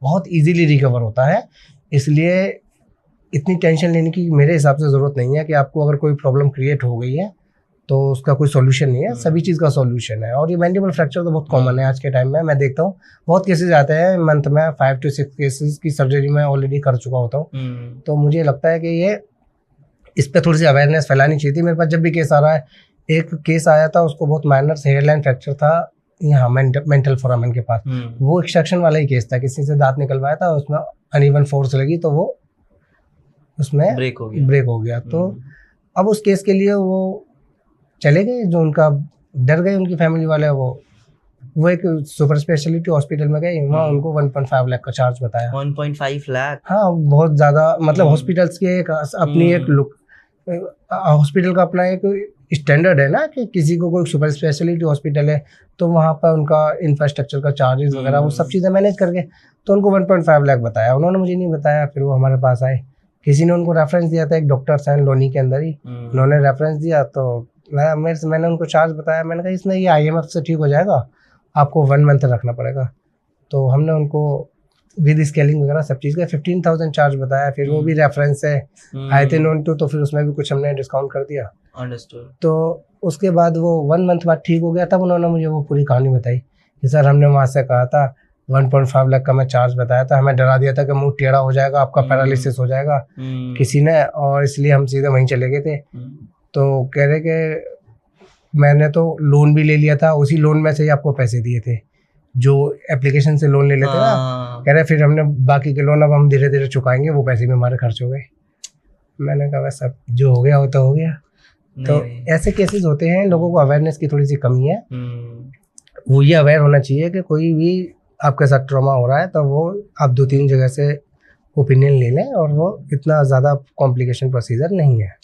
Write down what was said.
बहुत easily recover होता है। इसलिए इतनी टेंशन लेने की मेरे हिसाब से ज़रूरत नहीं है कि आपको अगर कोई प्रॉब्लम क्रिएट हो गई है तो उसका कोई सॉल्यूशन नहीं है, सभी चीज़ का सॉल्यूशन है। और ये मैंडिबल फ्रैक्चर तो बहुत कॉमन है आज के टाइम में, मैं देखता हूँ बहुत केसेस आते हैं मंथ में, 5 to 6 केसेस की सर्जरी मैं ऑलरेडी कर चुका होता हूँ। तो मुझे लगता है कि ये इस पर थोड़ी सी अवेयरनेस फैलानी चाहिए थी। मेरे पास जब भी केस आ रहा है, एक केस आया था उसको बहुत माइनर हेयरलाइन फ्रैक्चर था यहाँ मेंटल फोरामन के पास, वो एक्सट्रैक्शन वाला ही केस था, किसी से दांत निकलवाया था, उसमें अनइवन फोर्स लगी तो वो उसमें ब्रेक हो गया। तो अब उस केस के लिए वो चले गए, जो उनका डर गए उनकी फैमिली वाले, वो एक सुपर स्पेशलिटी हॉस्पिटल में गए, वहाँ उनको 1.5 लाख का चार्ज बताया। 1.5 लाख? हाँ, बहुत ज़्यादा। मतलब हॉस्पिटल्स की एक अपनी एक लुक, हॉस्पिटल का अपना एक स्टैंडर्ड है ना कि किसी को कोई सुपर स्पेशलिटी हॉस्पिटल है तो वहाँ पर उनका इंफ्रास्ट्रक्चर का चार्जेस वगैरह वो सब चीज़ें मैनेज करके, तो उनको 1.5 लाख बताया। उन्होंने मुझे नहीं बताया, फिर वो हमारे पास आए, किसी ने उनको रेफरेंस दिया था, एक डॉक्टर हैं लोनी के अंदर ही, उन्होंने रेफरेंस दिया, तो मैंने उनको चार्ज बताया। मैंने कहा इसमें ये IMF से ठीक हो जाएगा, आपको 1 मंथ रखना पड़ेगा। तो हमने उनको विद स्केलिंग वगैरह सब चीज़ का 15,000 चार्ज बताया। फिर वो भी रेफरेंस से आए थे नोन टू, तो फिर उसमें भी कुछ हमने डिस्काउंट कर दिया। अंडरस्टूड। तो उसके बाद वो 1 मंथ बाद ठीक हो गया। तब उन्होंने मुझे वो पूरी कहानी बताई कि सर हमने वहाँ से कहा था 1.5 लाख का मैं चार्ज बताया था, हमें डरा दिया था कि मुंह टेढ़ा हो जाएगा, आपका पैरालिसिस हो जाएगा किसी ने, और इसलिए हम सीधे वहीं चले गए थे। तो कह रहे कि मैंने तो लोन भी ले लिया था, उसी लोन में से ही आपको पैसे दिए थे, जो एप्लीकेशन से लोन ले लेते ना। कह रहे फिर हमने बाकी के लोन अब हम धीरे धीरे चुकाएंगे, वो पैसे भी हमारे खर्च हो गए। मैंने कहा वैसा जो हो गया वो तो हो गया। तो ऐसे केसेस होते हैं, लोगों को अवेयरनेस की थोड़ी सी कमी है। वो ये अवेयर होना चाहिए कि कोई भी आपके साथ ट्रॉमा हो रहा है तो वो आप 2-3 जगह से ओपिनियन ले लें, और वो इतना ज़्यादा कॉम्प्लिकेशन प्रोसीजर नहीं है।